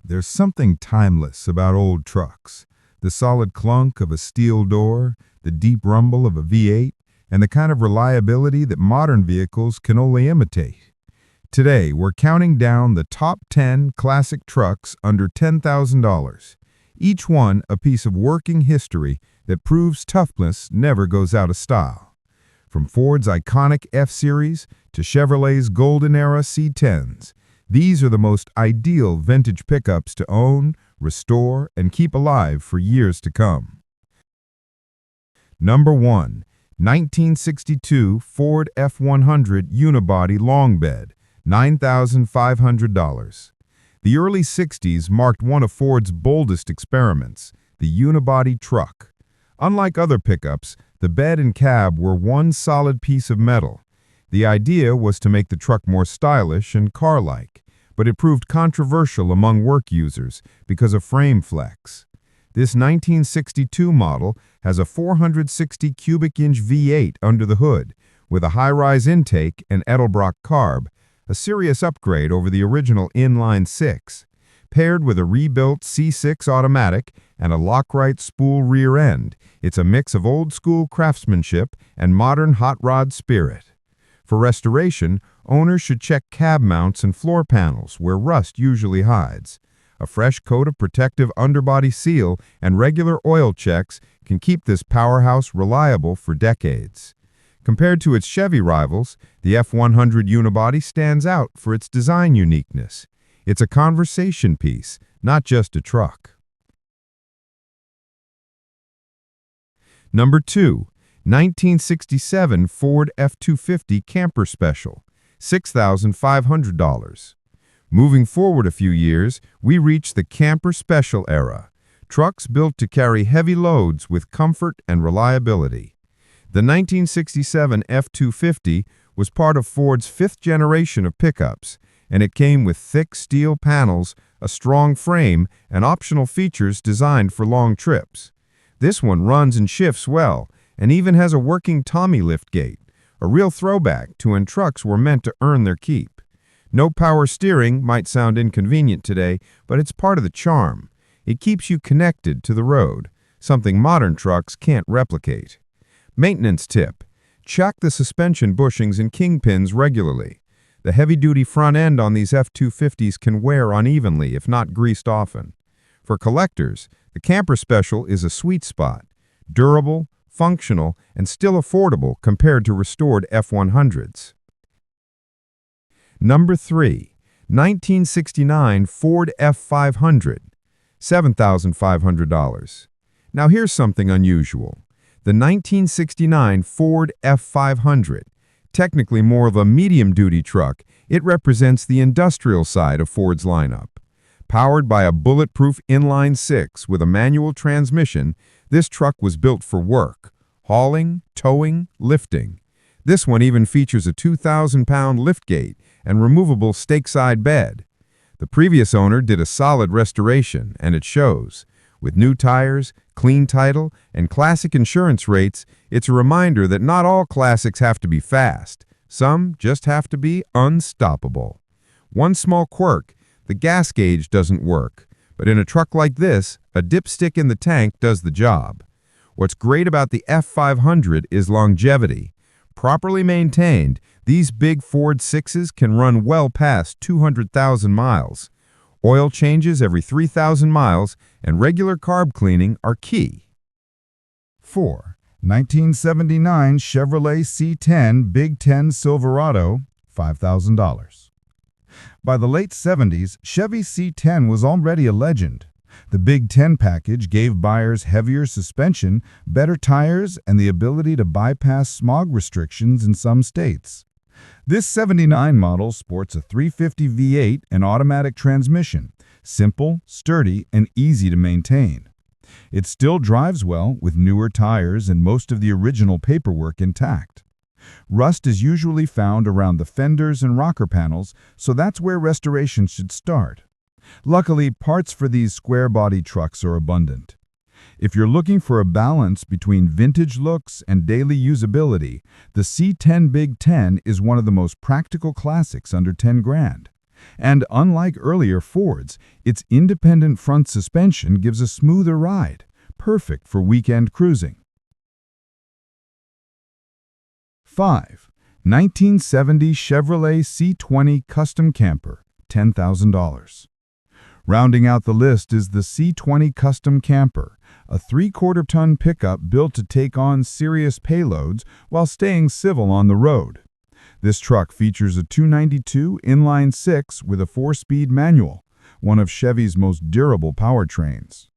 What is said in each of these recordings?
There's something timeless about old trucks. The solid clunk of a steel door, the deep rumble of a V8, and the kind of reliability that modern vehicles can only imitate. Today, we're counting down the top 10 classic trucks under $10,000. Each one a piece of working history that proves toughness never goes out of style. From Ford's iconic F-Series to Chevrolet's golden era C10s, these are the most ideal vintage pickups to own, restore, and keep alive for years to come. Number 1. 1962 Ford F100 Unibody Long Bed, $9,500. The early 60s marked one of Ford's boldest experiments, the unibody truck. Unlike other pickups, the bed and cab were one solid piece of metal. The idea was to make the truck more stylish and car-like, but it proved controversial among work users because of frame flex. This 1962 model has a 460 cubic inch V8 under the hood, with a high-rise intake and Edelbrock carb, a serious upgrade over the original inline 6. Paired with a rebuilt C6 automatic and a Lockrite spool rear end, it's a mix of old-school craftsmanship and modern hot rod spirit. For restoration, owners should check cab mounts and floor panels where rust usually hides. A fresh coat of protective underbody seal and regular oil checks can keep this powerhouse reliable for decades. Compared to its Chevy rivals, the F100 Unibody stands out for its design uniqueness. It's a conversation piece, not just a truck. Number 2. 1967 Ford F250 Camper Special, $6,500. Moving forward a few years, we reach the Camper Special era, trucks built to carry heavy loads with comfort and reliability. The 1967 F250 was part of Ford's fifth generation of pickups, and it came with thick steel panels, a strong frame, and optional features designed for long trips. This one runs and shifts well, and even has a working Tommy liftgate, a real throwback to when trucks were meant to earn their keep. No power steering might sound inconvenient today, but it's part of the charm. It keeps you connected to the road, something modern trucks can't replicate. Maintenance tip: check the suspension bushings and kingpins regularly. The heavy-duty front end on these F250s can wear unevenly if not greased often. For collectors, the Camper Special is a sweet spot, durable, functional, and still affordable compared to restored F100s. Number 3. 1969 Ford F500, $7,500. Now here's something unusual. The 1969 Ford F500, technically more of a medium-duty truck, it represents the industrial side of Ford's lineup. Powered by a bulletproof inline 6 with a manual transmission, this truck was built for work, hauling, towing, lifting. This one even features a 2,000-pound liftgate and removable stake-side bed. The previous owner did a solid restoration, and it shows. With new tires, clean title, and classic insurance rates, it's a reminder that not all classics have to be fast. Some just have to be unstoppable. One small quirk: the gas gauge doesn't work, but in a truck like this, a dipstick in the tank does the job. What's great about the F500 is longevity. Properly maintained, these big Ford 6s can run well past 200,000 miles. Oil changes every 3,000 miles, and regular carb cleaning are key. 4. 1979 Chevrolet C10 Big 10 Silverado, $5,000. By the late 70s, Chevy C10 was already a legend. The Big 10 package gave buyers heavier suspension, better tires, and the ability to bypass smog restrictions in some states. This 79 model sports a 350 V8 and automatic transmission, simple, sturdy, and easy to maintain. It still drives well with newer tires and most of the original paperwork intact. Rust is usually found around the fenders and rocker panels, so that's where restoration should start. Luckily, parts for these square-body trucks are abundant. If you're looking for a balance between vintage looks and daily usability, the C10 Big 10 is one of the most practical classics under 10 grand. And unlike earlier Fords, its independent front suspension gives a smoother ride, perfect for weekend cruising. 5. 1970 Chevrolet C20 Custom Camper, $10,000. Rounding out the list is the C20 Custom Camper, a 3/4-ton pickup built to take on serious payloads while staying civil on the road. This truck features a 292 inline-6 with a 4-speed manual, one of Chevy's most durable powertrains.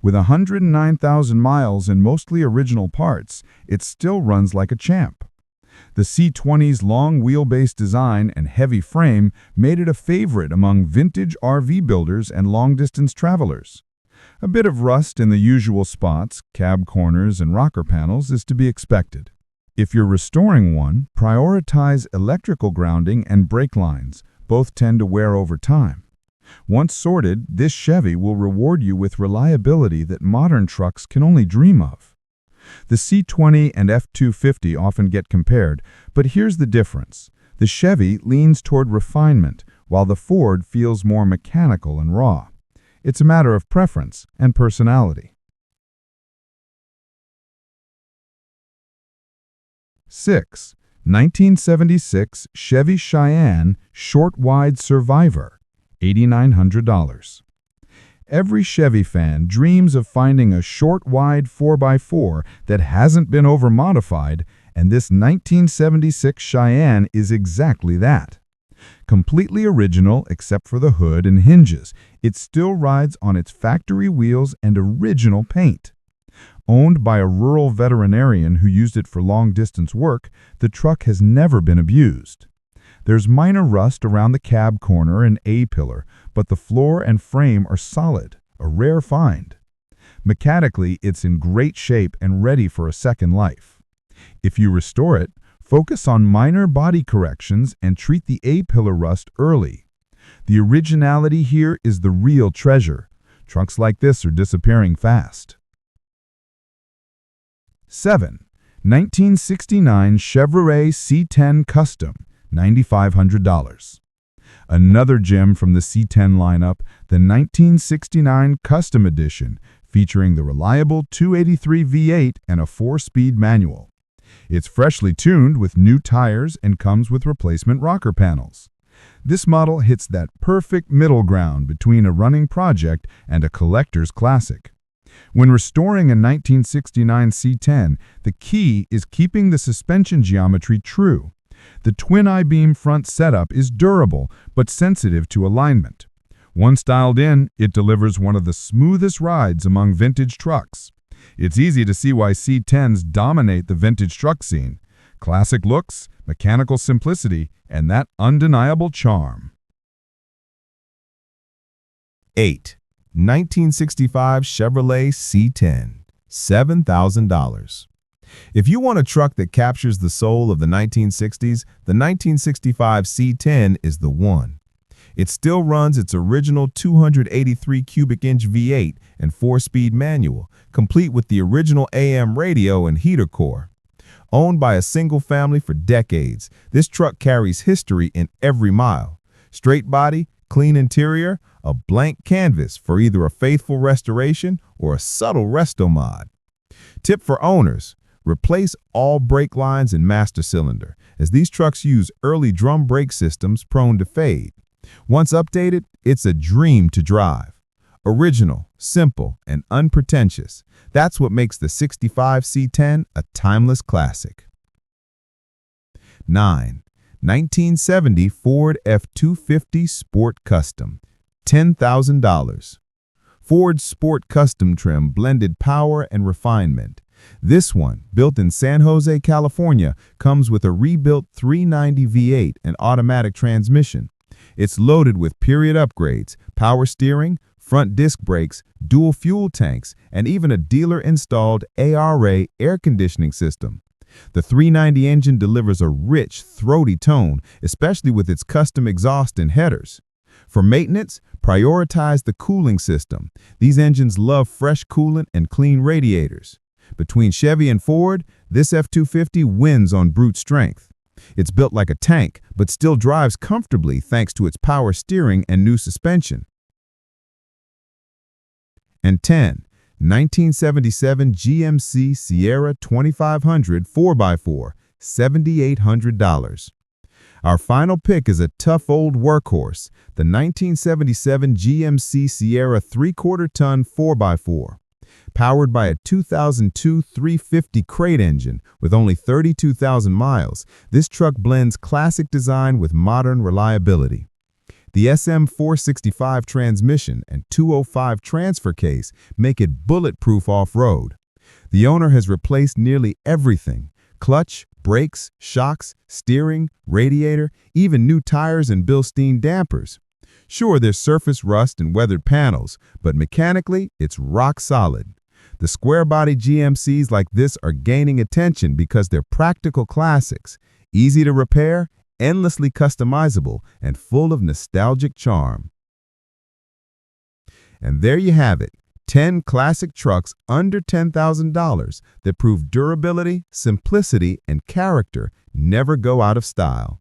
With 109,000 miles and mostly original parts, it still runs like a champ. The C20's long wheelbase design and heavy frame made it a favorite among vintage RV builders and long-distance travelers. A bit of rust in the usual spots, cab corners and rocker panels, is to be expected. If you're restoring one, prioritize electrical grounding and brake lines. Both tend to wear over time. Once sorted, this Chevy will reward you with reliability that modern trucks can only dream of. The C20 and F250 often get compared, but here's the difference. The Chevy leans toward refinement, while the Ford feels more mechanical and raw. It's a matter of preference and personality. 6. 1976 Chevy Cheyenne Short-Wide Survivor, $8,900. Every Chevy fan dreams of finding a short-wide 4x4 that hasn't been over-modified, and this 1976 Cheyenne is exactly that. Completely original except for the hood and hinges, it still rides on its factory wheels and original paint. Owned by a rural veterinarian who used it for long-distance work, the truck has never been abused. There's minor rust around the cab corner and A-pillar, but the floor and frame are solid, a rare find. Mechanically, it's in great shape and ready for a second life. If you restore it, focus on minor body corrections and treat the A-pillar rust early. The originality here is the real treasure. Trucks like this are disappearing fast. 7. 1969 Chevrolet C10 Custom, $9,500. Another gem from the C10 lineup, the 1969 Custom Edition, featuring the reliable 283 V8 and a 4-speed manual. It's freshly tuned with new tires and comes with replacement rocker panels. This model hits that perfect middle ground between a running project and a collector's classic. When restoring a 1969 C10, the key is keeping the suspension geometry true. The twin I-beam front setup is durable but sensitive to alignment. Once dialed in, it delivers one of the smoothest rides among vintage trucks. It's easy to see why C10s dominate the vintage truck scene. Classic looks, mechanical simplicity, and that undeniable charm. 8. 1965 Chevrolet C10, $7,000. If you want a truck that captures the soul of the 1960s, the 1965 C10 is the one. It still runs its original 283 cubic inch V8 and 4-speed manual, complete with the original AM radio and heater core. Owned by a single family for decades, this truck carries history in every mile. Straight body, clean interior, a blank canvas for either a faithful restoration or a subtle resto mod. Tip for owners: replace all brake lines and master cylinder, as these trucks use early drum brake systems prone to fade. Once updated, it's a dream to drive. Original, simple, and unpretentious. That's what makes the 65 C10 a timeless classic. 9. 1970 Ford F250 Sport Custom, $10,000. Ford's Sport Custom trim blended power and refinement. This one, built in San Jose, California, comes with a rebuilt 390 V8 and automatic transmission. It's loaded with period upgrades, power steering, front disc brakes, dual fuel tanks, and even a dealer-installed ARA air conditioning system. The 390 engine delivers a rich, throaty tone, especially with its custom exhaust and headers. For maintenance, prioritize the cooling system. These engines love fresh coolant and clean radiators. Between Chevy and Ford, this F250 wins on brute strength. It's built like a tank, but still drives comfortably thanks to its power steering and new suspension. And 10. 1977 GMC Sierra 2500 4x4, $7,800. Our final pick is a tough old workhorse, the 1977 GMC Sierra 3/4-ton 4x4. Powered by a 2002 350 crate engine with only 32,000 miles, this truck blends classic design with modern reliability. The SM465 transmission and 205 transfer case make it bulletproof off-road. The owner has replaced nearly everything: clutch, brakes, shocks, steering, radiator, even new tires and Bilstein dampers. Sure, there's surface rust and weathered panels, but mechanically, it's rock solid. The square-body GMCs like this are gaining attention because they're practical classics, easy to repair, endlessly customizable, and full of nostalgic charm. And there you have it, 10 classic trucks under $10,000 that prove durability, simplicity, and character never go out of style.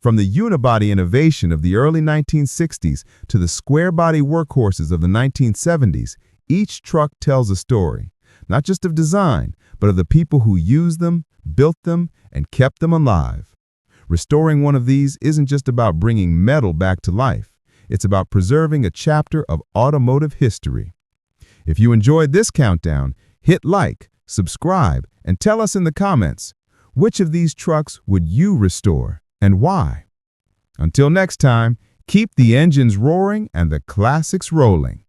From the unibody innovation of the early 1960s to the square-body workhorses of the 1970s, each truck tells a story, not just of design, but of the people who used them, built them, and kept them alive. Restoring one of these isn't just about bringing metal back to life. It's about preserving a chapter of automotive history. If you enjoyed this countdown, hit like, subscribe, and tell us in the comments, which of these trucks would you restore and why? Until next time, keep the engines roaring and the classics rolling.